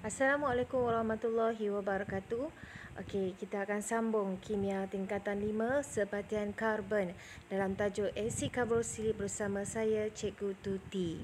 Assalamualaikum warahmatullahi wabarakatuh. Okey, kita akan sambung kimia tingkatan 5 sebatian karbon dalam tajuk asid karboksilik bersama saya Cikgu Tuti.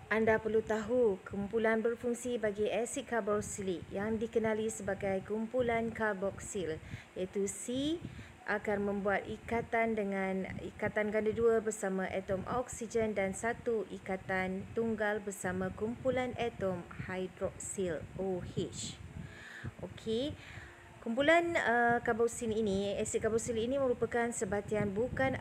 Anda perlu tahu kumpulan berfungsi bagi asid karboksilik yang dikenali sebagai kumpulan karboksil iaitu C akan membuat ikatan dengan ikatan ganda dua bersama atom oksigen dan satu ikatan tunggal bersama kumpulan atom hidroksil OH. Okey. Kumpulan karboksil ini, asid karboksil ini merupakan sebatian bukan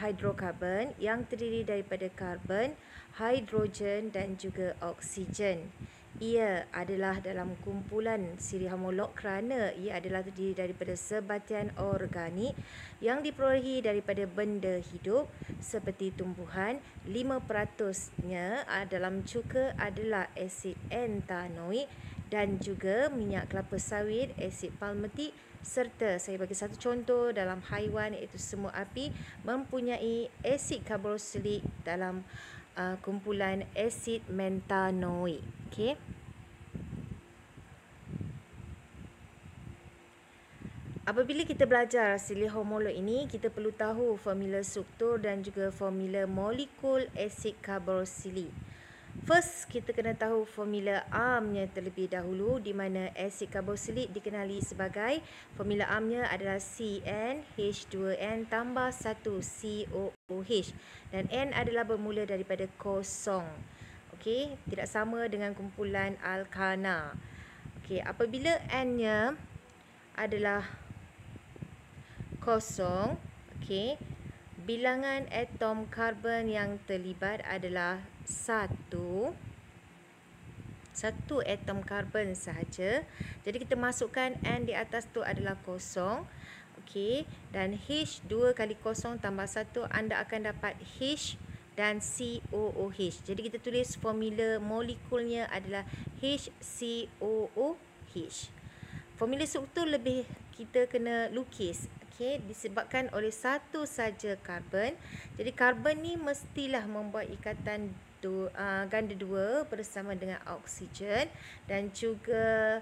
hidrokarbon yang terdiri daripada karbon, hidrogen dan juga oksigen. Ia adalah dalam kumpulan siri homolog kerana ia adalah terdiri daripada sebatian organik yang diperolehi daripada benda hidup seperti tumbuhan. 5%-nya dalam cuka adalah asid entanoik dan juga minyak kelapa sawit, asid palmitik serta saya bagi satu contoh dalam haiwan iaitu semut api mempunyai asid karboksilik dalam kumpulan asid mentanoik. Okey. Apabila kita belajar siri homolog ini, kita perlu tahu formula struktur dan juga formula molekul asid karboksilik. First, kita kena tahu formula ARM-nya terlebih dahulu di mana asid karboksilik dikenali sebagai formula ARM-nya adalah CnH2n tambah 1 COOH dan N adalah bermula daripada kosong. Okey, tidak sama dengan kumpulan alkana. Okey, apabila N-nya adalah kosong, okey, bilangan atom karbon yang terlibat adalah satu atom karbon sahaja. Jadi kita masukkan N di atas tu adalah kosong. Okey, dan H 2 kali kosong tambah 1 anda akan dapat H dan COOH. Jadi kita tulis formula molekulnya adalah HCOOH. Formula struktur lebih kita kena lukis. Okey, disebabkan oleh satu saja karbon. Jadi karbon ni mestilah membuat ikatan ganda dua bersama dengan oksigen dan juga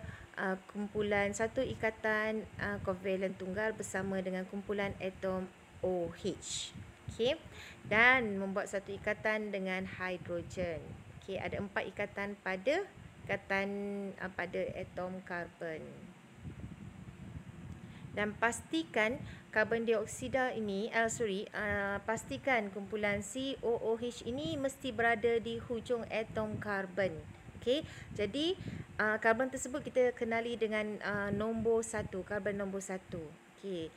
kumpulan satu ikatan kovalen tunggal bersama dengan kumpulan atom OH. Okey, dan membuat satu ikatan dengan hidrogen. Okey, ada 4 ikatan pada atom karbon. Dan pastikan karbon dioksida ini pastikan kumpulan COOH ini mesti berada di hujung atom karbon. Okey, jadi karbon tersebut kita kenali dengan nombor 1, karbon nombor 1. Okey,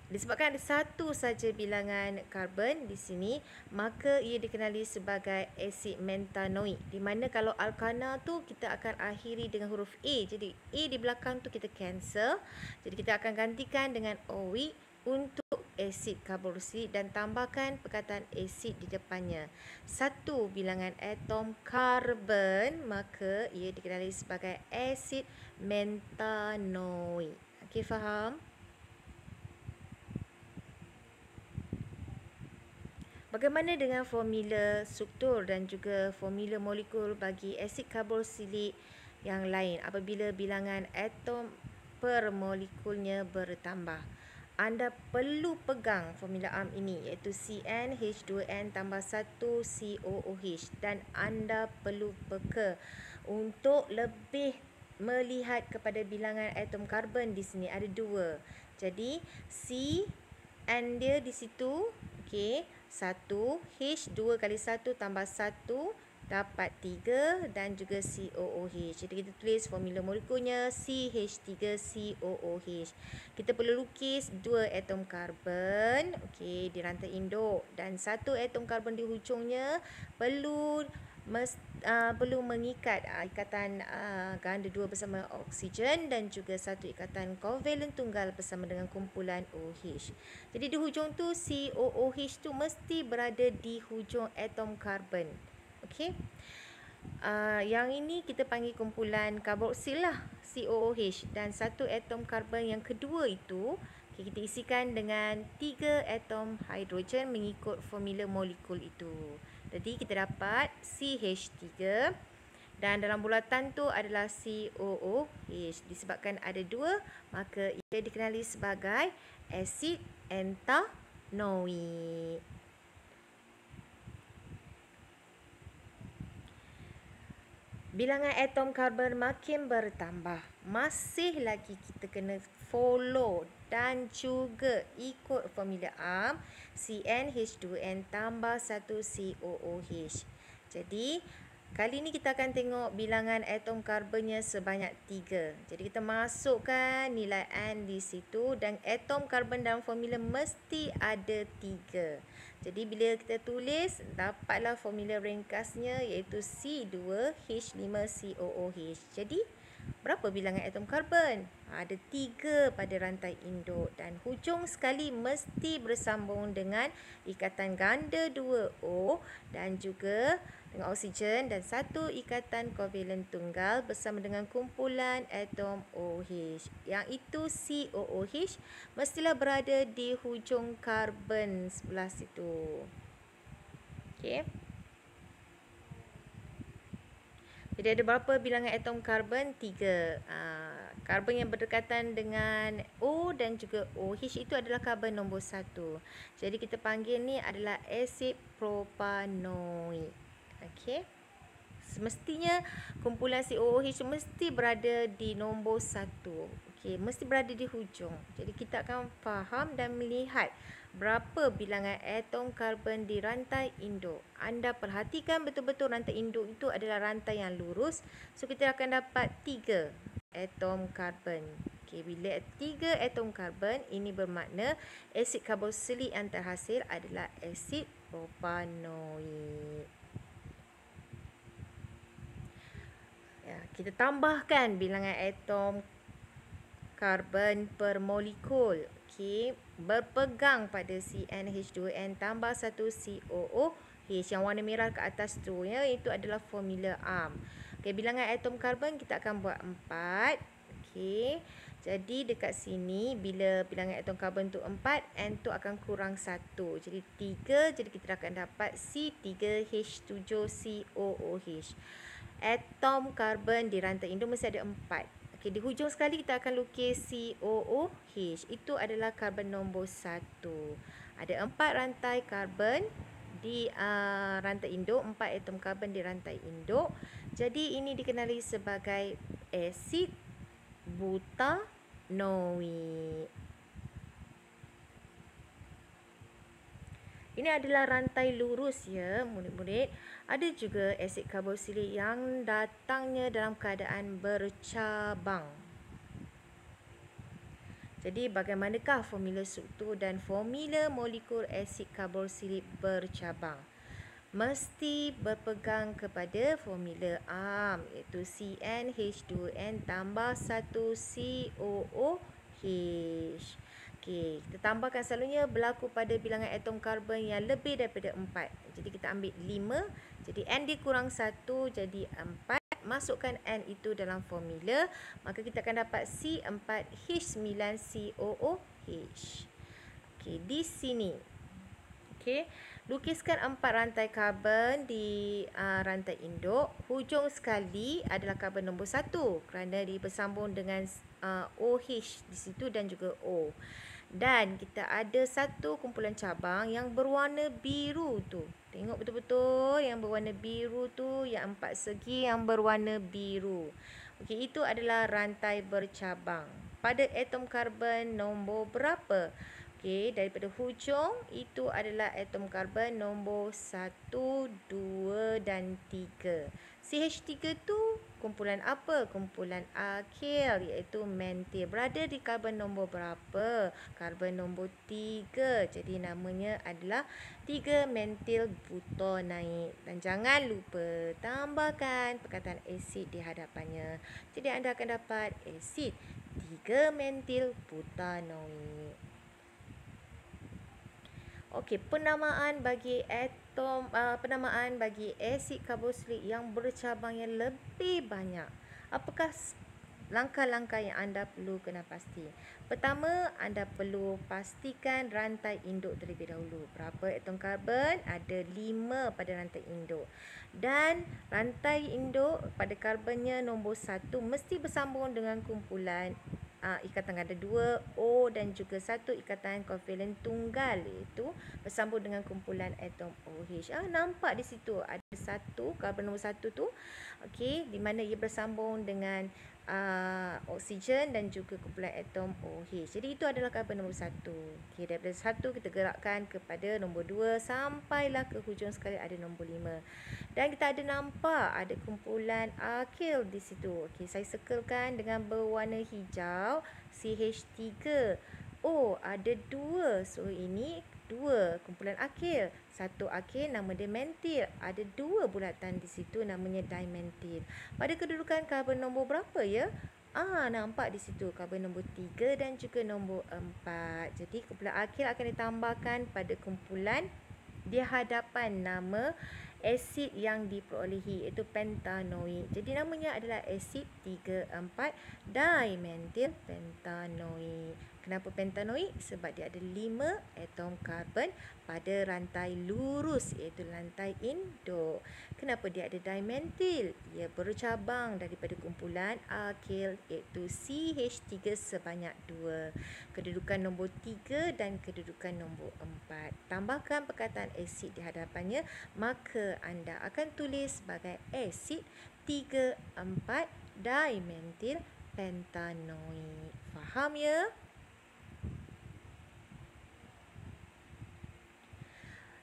disebabkan ada satu saja bilangan karbon di sini, maka ia dikenali sebagai asid mentanoik. Di mana kalau alkana tu kita akan akhiri dengan huruf A. Jadi A di belakang tu kita cancel. Jadi kita akan gantikan dengan oik untuk asid karboksilik dan tambahkan perkataan asid di depannya. Satu bilangan atom karbon, maka ia dikenali sebagai asid mentanoik. Okey, faham? Bagaimana dengan formula struktur dan juga formula molekul bagi asid karboksilik yang lain apabila bilangan atom per molekulnya bertambah? Anda perlu pegang formula ARM ini iaitu CnH2n tambah 1 COOH dan anda perlu peka untuk lebih melihat kepada bilangan atom karbon di sini ada 2. Jadi C N dia di situ, okey, 1 H 2 kali 1 tambah 1 dapat 3 dan juga COOH. Jadi kita tulis formula molekulnya CH3COOH. Kita perlu lukis 2 atom karbon, okey, di rantai induk dan 1 atom karbon di hujungnya perlu mengikat ikatan ganda dua bersama oksigen dan juga satu ikatan kovalen tunggal bersama dengan kumpulan OH. Jadi di hujung tu COOH tu mesti berada di hujung atom karbon. Okey. Yang ini kita panggil kumpulan karboksil lah, COOH, dan satu atom karbon yang kedua itu kita isikan dengan 3 atom hidrogen mengikut formula molekul itu. Jadi kita dapat CH3 dan dalam bulatan tu adalah COOH. Disebabkan ada 2, maka ia dikenali sebagai asid entanoik. Bilangan atom karbon makin bertambah. Masih lagi kita kena follow dan juga ikut formula ARM CnH2n tambah 1 COOH. Jadi kali ni kita akan tengok bilangan atom karbonnya sebanyak 3. Jadi kita masukkan nilai N di situ dan atom karbon dalam formula mesti ada 3. Jadi bila kita tulis, dapatlah formula ringkasnya iaitu C2H5COOH. Jadi berapa bilangan atom karbon? Ada 3 pada rantai induk dan hujung sekali mesti bersambung dengan ikatan ganda 2O dan juga dengan oksigen dan satu ikatan kovalen tunggal bersama dengan kumpulan atom OH. Yang itu COOH mestilah berada di hujung karbon sebelah situ. Okey. Jadi ada berapa bilangan atom karbon? 3. Karbon yang berdekatan dengan O dan juga OH itu adalah karbon nombor 1. Jadi kita panggil ni adalah asid propanoik. Okey. Semestinya kumpulan COOH mesti berada di nombor 1. Okey, mesti berada di hujung. Jadi kita akan faham dan melihat berapa bilangan atom karbon di rantai induk. Anda perhatikan betul-betul rantai induk itu adalah rantai yang lurus. So kita akan dapat 3 atom karbon. Okey, bila 3 atom karbon, ini bermakna asid karboksilik yang terhasil adalah asid propanoik. Ya, kita tambahkan bilangan atom karbon per molekul. Okey, berpegang pada CnH2n tambah 1 COOH yang warna merah ke atas tu ya, itu adalah formula ARM. Okey, bilangan atom karbon kita akan buat 4. Okey. Jadi dekat sini bila bilangan atom karbon tu 4, N tu akan kurang 1. Jadi 3, jadi kita akan dapat C3H7COOH. Atom karbon di rantai induk mesti ada 4. Okey, di hujung sekali kita akan lukis COOH. Itu adalah karbon nombor 1. Ada 4 rantai karbon di rantai induk, 4 atom karbon di rantai induk. Jadi ini dikenali sebagai asid butanoik. Ini adalah rantai lurus ya, murid-murid. Ada juga asid karboksilik yang datangnya dalam keadaan bercabang. Jadi bagaimanakah formula struktur dan formula molekul asid karboksilik bercabang? Mesti berpegang kepada formula ARM iaitu CnH2n tambah 1 COOH. Okey, kita tambahkan selalunya berlaku pada bilangan atom karbon yang lebih daripada 4. Jadi kita ambil 5. Jadi N dikurang 1 jadi 4. Masukkan N itu dalam formula. Maka kita akan dapat C4H9COOH. Okey, di sini. Okey, lukiskan 4 rantai karbon di rantai induk. Hujung sekali adalah karbon nombor 1 kerana dia bersambung dengan OH di situ dan juga O. Dan kita ada satu kumpulan cabang yang berwarna biru tu. Tengok betul-betul yang berwarna biru tu, yang 4 segi yang berwarna biru. Okey, itu adalah rantai bercabang. Pada atom karbon nombor berapa? Okey, daripada hujung itu adalah atom karbon nombor 1, 2 dan 3. CH3 tu kumpulan apa? Kumpulan akhir iaitu mentil. Berada di karbon nombor berapa? Karbon nombor 3. Jadi namanya adalah 3 mentil butanoik. Dan jangan lupa tambahkan perkataan asid di hadapannya. Jadi anda akan dapat asid 3 mentil butanoik. Okey, penamaan bagi asid karboksilik yang bercabang yang lebih banyak. Apakah langkah-langkah yang anda perlu kena pasti. Pertama, anda perlu pastikan rantai induk terlebih dahulu. Berapa atom karbon? Ada 5 pada rantai induk. Dan rantai induk pada karbonnya nombor 1 mesti bersambung dengan kumpulan ikatan ada 2 O dan juga 1 ikatan kovalent tunggal, iaitu bersambung dengan kumpulan atom OH. Nampak di situ ada satu karbon nombor 1 tu, okey, di mana ia bersambung dengan oksigen dan juga kumpulan atom OH. Jadi itu adalah karbon nombor 1. Okey, daripada 1 kita gerakkan kepada nombor 2 sampailah ke hujung sekali ada nombor 5. Dan kita ada nampak ada kumpulan alkyl di situ. Okey, saya circlekan dengan berwarna hijau CH3. Oh, ada 2. So ini 2 kumpulan alkyl. 1 alkyl nama dia mentil. Ada 2 bulatan di situ namanya dimentil. Pada kedudukan karbon nombor berapa ya? Nampak di situ karbon nombor 3 dan juga nombor 4. Jadi kumpulan alkyl akan ditambahkan pada kumpulan di hadapan nama asid yang diperolehi, iaitu pentanoid. Jadi namanya adalah asid 3,4 dimentil pentanoid. Kenapa pentanoid? Sebab dia ada 5 atom karbon pada rantai lurus, iaitu rantai induk. Kenapa dia ada dimentil? Ia bercabang daripada kumpulan alkyl, iaitu CH3 sebanyak 2. Kedudukan nombor 3 dan kedudukan nombor 4. Tambahkan perkataan asid di hadapannya, maka anda akan tulis sebagai asid 3,4 dimentil pentanoid. Faham ya?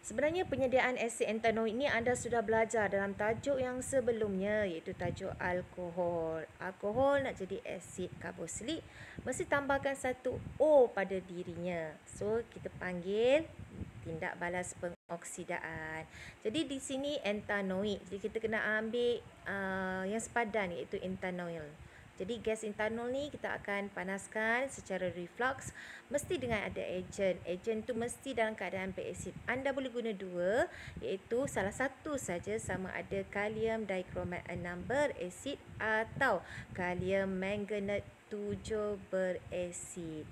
Sebenarnya penyediaan asid entanoid ini anda sudah belajar dalam tajuk yang sebelumnya, iaitu tajuk alkohol. Alkohol nak jadi asid karboksilik mesti tambahkan 1 O pada dirinya. So kita panggil tindak balas pengoksidaan. Jadi di sini entanoid. Jadi kita kena ambil yang sepadan, iaitu etanol. Jadi gas etanol ni kita akan panaskan secara reflux, mesti dengan ada ejen. Ejen tu mesti dalam keadaan berasid. Anda boleh guna 2, iaitu salah satu saja, sama ada kalium dikromat 6 berasid atau kalium manganat 7 berasid.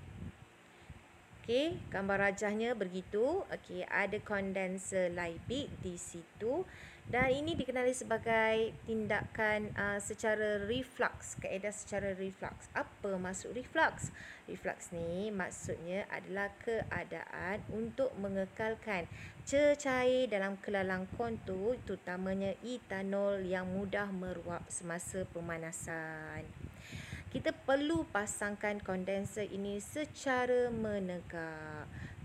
Okey, gambar rajahnya begitu. Okey, ada kondenser Liebig di situ. Dan ini dikenali sebagai tindakan secara reflux, kaedah secara reflux. Apa maksud reflux? Reflux ni maksudnya adalah keadaan untuk mengekalkan cecair dalam kelalang kontur, terutamanya etanol yang mudah meruap semasa pemanasan. Kita perlu pasangkan kondenser ini secara menegak.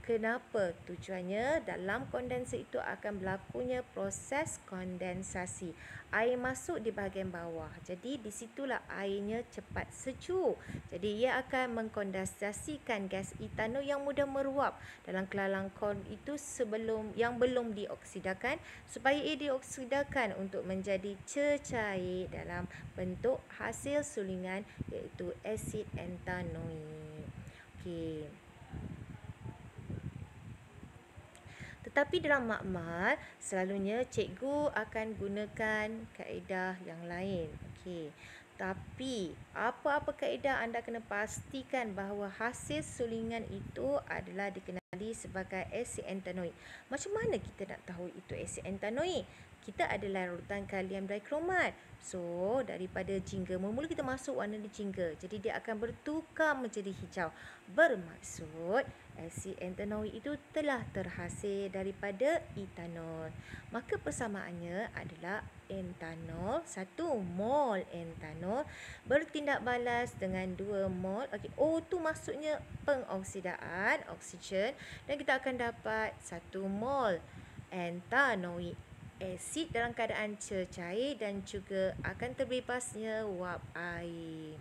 Kenapa? Tujuannya dalam kondenser itu akan berlakunya proses kondensasi. Air masuk di bahagian bawah. Jadi di situlah airnya cepat sejuk. Jadi ia akan mengkondensasikan gas etanol yang mudah meruap dalam kelalang kon itu sebelum yang belum dioksidakan, supaya ia dioksidakan untuk menjadi cecair dalam bentuk hasil sulingan, iaitu asid entanoid. Okey. Tetapi dalam makmal, selalunya cikgu akan gunakan kaedah yang lain. Okey. Tapi, apa-apa kaedah anda kena pastikan bahawa hasil sulingan itu adalah dikenali sebagai asid entanoid. Macam mana kita nak tahu itu asid entanoid? Kita ada larutan kalium dikromat. So, daripada jingga, mula-mula kita masuk warna di jingga. Jadi, dia akan bertukar menjadi hijau. Bermaksud, asid entanoid itu telah terhasil daripada etanol. Maka persamaannya adalah etanol, 1 mol etanol bertindak balas dengan 2 mol. Okey, O tu maksudnya pengoksidaan, oksigen, dan kita akan dapat 1 mol entanoid asid dalam keadaan cecair dan juga akan terbebasnya wap air.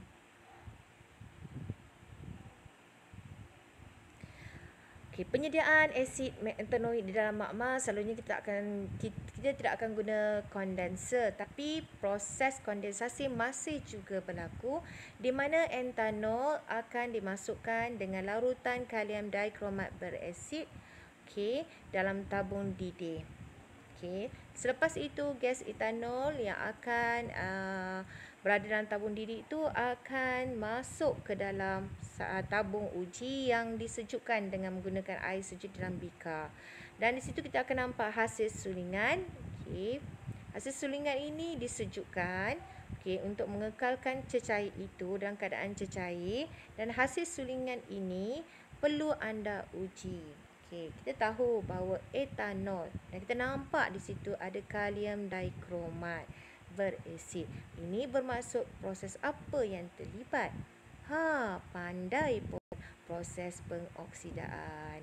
Okey, penyediaan asid entanoid di dalam makmal selalunya kita tidak akan guna kondenser, tapi proses kondensasi masih juga berlaku, di mana etanol akan dimasukkan dengan larutan kalium dikromat berasid, okey, dalam tabung didih. Okey, selepas itu gas etanol yang akan berada dalam tabung didih itu akan masuk ke dalam tabung uji yang disejukkan dengan menggunakan air sejuk dalam bikar. Dan di situ kita akan nampak hasil sulingan. Okey. Hasil sulingan ini disejukkan untuk mengekalkan cecair itu dalam keadaan cecair, dan hasil sulingan ini perlu anda uji. Kita tahu bahawa etanol, dan kita nampak di situ ada kalium dikromat berasid. Ini bermaksud proses apa yang terlibat? Pandai pun, proses pengoksidaan.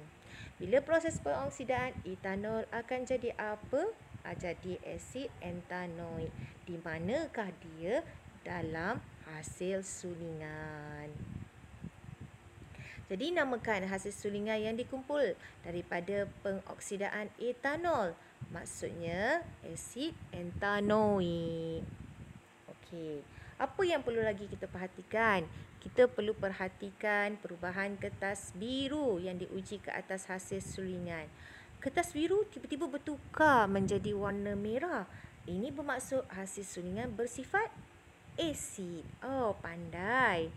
Bila proses pengoksidaan, etanol akan jadi apa? Jadi asid etanoik. Di manakah dia? Dalam hasil sulingan. Jadi namakan hasil sulingan yang dikumpul daripada pengoksidaan etanol. Maksudnya asid etanoik. Okey. Apa yang perlu lagi kita perhatikan? Kita perlu perhatikan perubahan kertas biru yang diuji ke atas hasil sulingan. Kertas biru tiba-tiba bertukar menjadi warna merah. Ini bermaksud hasil sulingan bersifat asid. Pandai.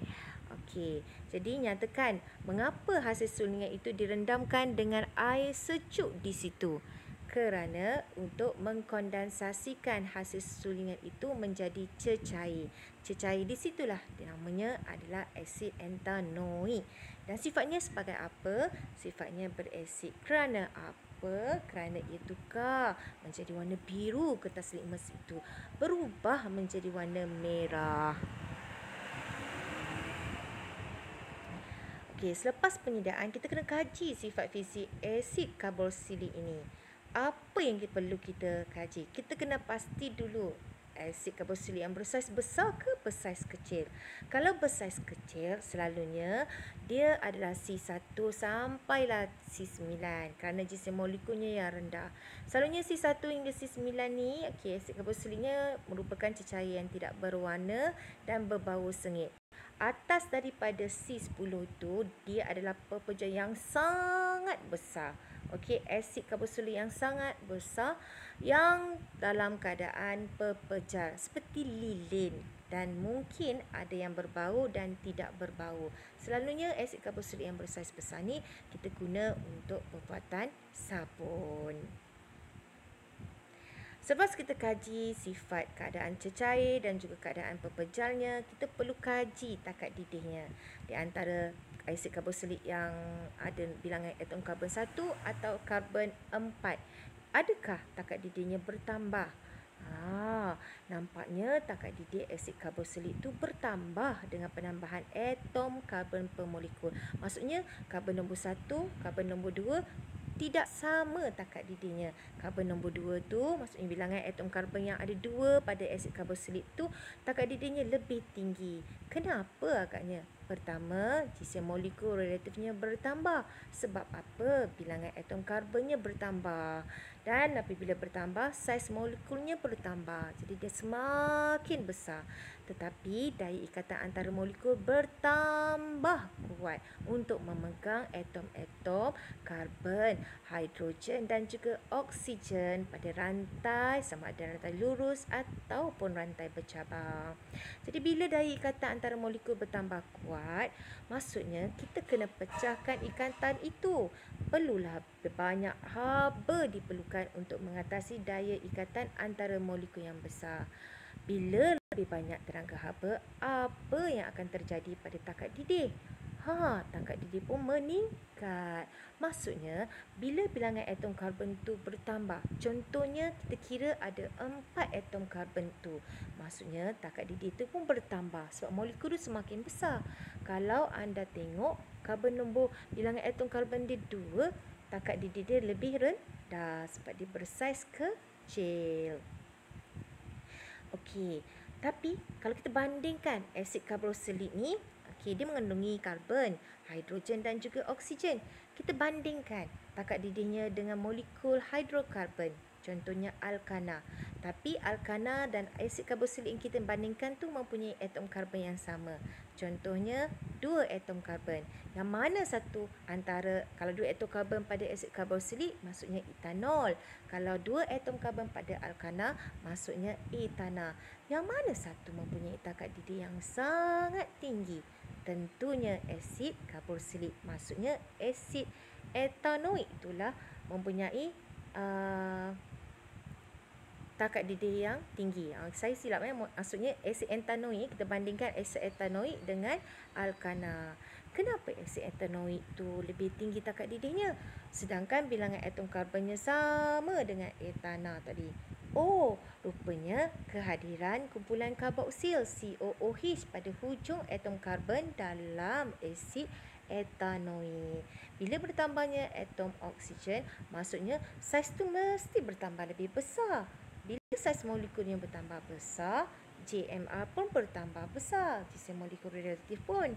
Okey, jadi nyatakan mengapa hasil sulingan itu direndamkan dengan air sejuk di situ. Kerana untuk mengkondensasikan hasil sulingan itu menjadi cecair. Cecair di situlah namanya adalah asid etanoik. Dan sifatnya sebagai apa? Sifatnya berasid. Kerana apa? Kerana ia tukar menjadi warna biru kertas litmus itu. Berubah menjadi warna merah. Okey, selepas penyediaan, kita kena kaji sifat fizik asid karboksilik ini. Apa yang perlu kita kaji? Kita kena pasti dulu asid karboksilik yang bersaiz besar ke bersaiz kecil. Kalau bersaiz kecil, selalunya dia adalah C1 sampailah C9 kerana jisim molekulnya yang rendah. Selalunya C1 hingga C9 ni, asid karboksiliknya merupakan cecair yang tidak berwarna dan berbau sengit. Atas daripada C10 tu, dia adalah pepejal yang sangat besar. Asid karboksilik yang sangat besar yang dalam keadaan pepejal seperti lilin, dan mungkin ada yang berbau dan tidak berbau. Selalunya asid karboksilik yang bersaiz besar ni kita guna untuk pembuatan sabun. Selepas kita kaji sifat keadaan cecair dan juga keadaan pepejalnya, kita perlu kaji takat didihnya. Di antara asid karboksilik yang ada bilangan atom karbon 1 atau karbon 4, adakah takat didihnya bertambah? Nampaknya takat didih asid karboksilik itu bertambah dengan penambahan atom karbon per molekul. Maksudnya karbon nombor 1, karbon nombor 2 tidak sama takat didihnya. Karbon nombor 2 tu, maksudnya bilangan atom karbon yang ada 2 pada asid karboksilik tu, takat didihnya lebih tinggi. Kenapa agaknya? Pertama, jisim molekul relatifnya bertambah. Sebab apa? Bilangan atom karbonnya bertambah. Dan apabila bertambah, saiz molekulnya bertambah. Jadi dia semakin besar. Tetapi daya ikatan antara molekul bertambah kuat untuk memegang atom-atom karbon, hidrogen dan juga oksigen pada rantai, sama ada rantai lurus ataupun rantai bercabang. Jadi bila daya ikatan antara molekul bertambah kuat, maksudnya kita kena pecahkan ikatan itu. Perlulah banyak haba diperlukan untuk mengatasi daya ikatan antara molekul yang besar. Bila lebih banyak tenaga haba, apa yang akan terjadi pada takat didih? Takat didih pun meningkat. Maksudnya, bila bilangan atom karbon tu bertambah, contohnya kita kira ada 4 atom karbon tu, maksudnya takat didih tu pun bertambah sebab molekul tu semakin besar. Kalau anda tengok karbon nombor bilangan atom karbon dia 2, takat didih dia lebih rendah sebab dia bersaiz kecil. Okey, tapi kalau kita bandingkan asid karboksilik ni, dia mengandungi karbon, hidrogen dan juga oksigen. Kita bandingkan takat didihnya dengan molekul hidrokarbon. contohnya alkana. Tapi alkana dan asid karboksilik yang kita bandingkan tu mempunyai atom karbon yang sama. Contohnya 2 atom karbon. Yang mana satu antara, kalau 2 atom karbon pada asid karboksilik maksudnya etanol. Kalau 2 atom karbon pada alkana maksudnya etana. Yang mana satu mempunyai takat didih yang sangat tinggi? Tentunya asid karboksilik. Maksudnya asid etanoik itulah mempunyai takat didih yang tinggi. Saya silap maksudnya asid etanoik, kita bandingkan asid etanoik dengan alkana. Kenapa asid etanoik tu lebih tinggi takat didihnya sedangkan bilangan atom karbonnya sama dengan etana tadi? Oh, rupanya kehadiran kumpulan karboksil COOH pada hujung atom karbon dalam asid etanoik. Bila bertambahnya atom oksigen, maksudnya saiz tu mesti bertambah lebih besar. Bila saiz molekulnya bertambah besar, JMR pun bertambah besar, jisi molekul radioaktif pun.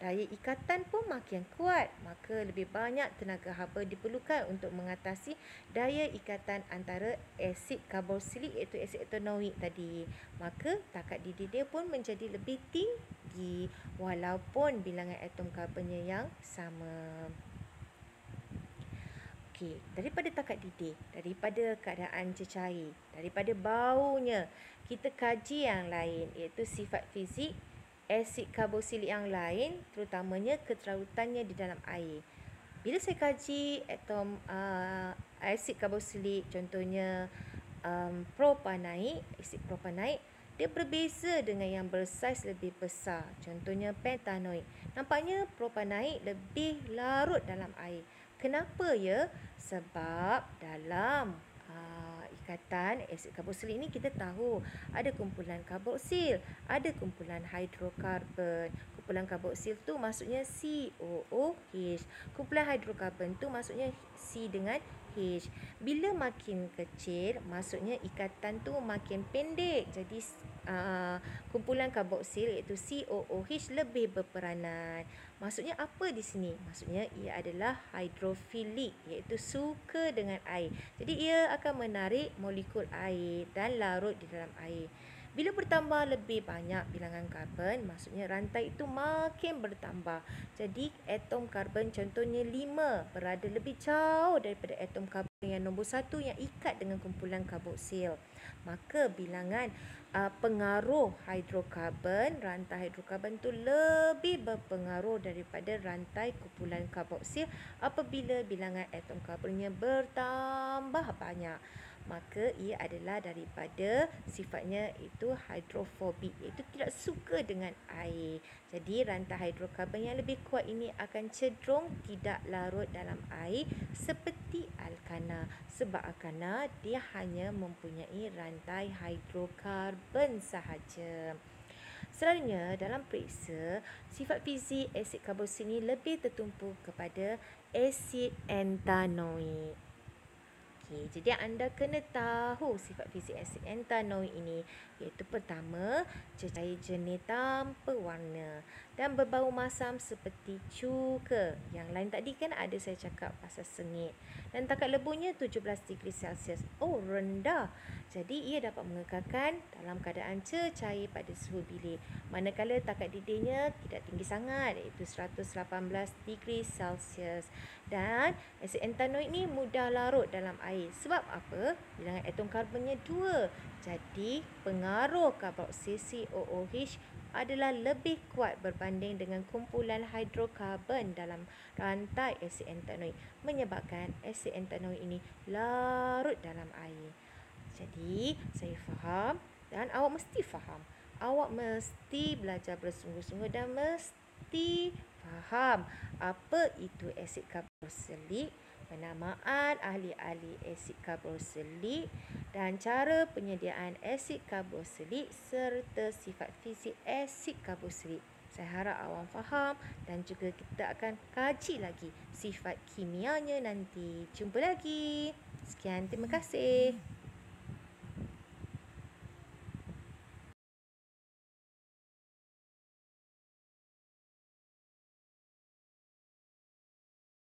Daya ikatan pun makin kuat, maka lebih banyak tenaga haba diperlukan untuk mengatasi daya ikatan antara asid karboksilik iaitu asid etanoik tadi. Maka takat didih dia pun menjadi lebih tinggi walaupun bilangan atom karbonnya yang sama. Okey, daripada takat didih, daripada keadaan cecair, daripada baunya, kita kaji yang lain iaitu sifat fizik asid karboksilik yang lain, terutamanya keterarutannya di dalam air. Bila saya kaji atom asid karboksilik, contohnya propanaik, asid propanaik, dia berbeza dengan yang bersaiz lebih besar, contohnya pentanoik. Nampaknya propanaik lebih larut dalam air. Kenapa ya? Sebab dalam ikatan asid karboksilik ini kita tahu ada kumpulan karboksil, ada kumpulan hidrokarbon. Kumpulan karboksil tu maksudnya COOH. Kumpulan hidrokarbon tu maksudnya C dengan H. Bila makin kecil, maksudnya ikatan tu makin pendek. Jadi kumpulan karboksil iaitu COOH lebih berperanan. Maksudnya apa di sini? Maksudnya ia adalah hidrofilik, iaitu suka dengan air. Jadi ia akan menarik molekul air dan larut di dalam air. Bila bertambah lebih banyak bilangan karbon, maksudnya rantai itu makin bertambah. Jadi atom karbon contohnya 5 berada lebih jauh daripada atom karbon yang nombor 1 yang ikat dengan kumpulan karboksil. Maka bilangan pengaruh hidrokarbon, rantai hidrokarbon itu lebih berpengaruh daripada rantai kumpulan karboksil apabila bilangan atom karbonnya bertambah banyak. Maka ia adalah daripada sifatnya itu hidrofobik, iaitu tidak suka dengan air. Jadi rantai hidrokarbon yang lebih kuat ini akan cenderung tidak larut dalam air seperti alkana. Sebab alkana dia hanya mempunyai rantai hidrokarbon sahaja. Selalunya dalam periksa, sifat fizik asid karboksilik ini lebih tertumpu kepada asid entanoik. Okey, jadi anda kena tahu sifat fizik asid entanoik ini, iaitu pertama, cecair jernih tanpa warna dan berbau masam seperti cuka. Yang lain tadi kan ada saya cakap pasal sengit. Dan takat lebuhnya 17 degree Celsius. Oh, rendah. Jadi ia dapat mengekalkan dalam keadaan cecair pada suhu bilik. Manakala takat didihnya tidak tinggi sangat, iaitu 118 degree Celsius. Dan asid entanoik ni mudah larut dalam air. Sebab apa? Bilangan atom karbonnya 2. Jadi pengaruh karboksil COOH adalah lebih kuat berbanding dengan kumpulan hidrokarbon dalam rantai asid entanoik, menyebabkan asid entanoik ini larut dalam air. Jadi saya faham dan awak mesti faham. Awak mesti belajar bersungguh-sungguh dan mesti faham apa itu asid karboksilik, penamaan ahli-ahli asid karboksilik dan cara penyediaan asid karboksilik serta sifat fizik asid karboksilik. Saya harap awak faham dan juga kita akan kaji lagi sifat kimianya nanti. Jumpa lagi. Sekian, terima kasih.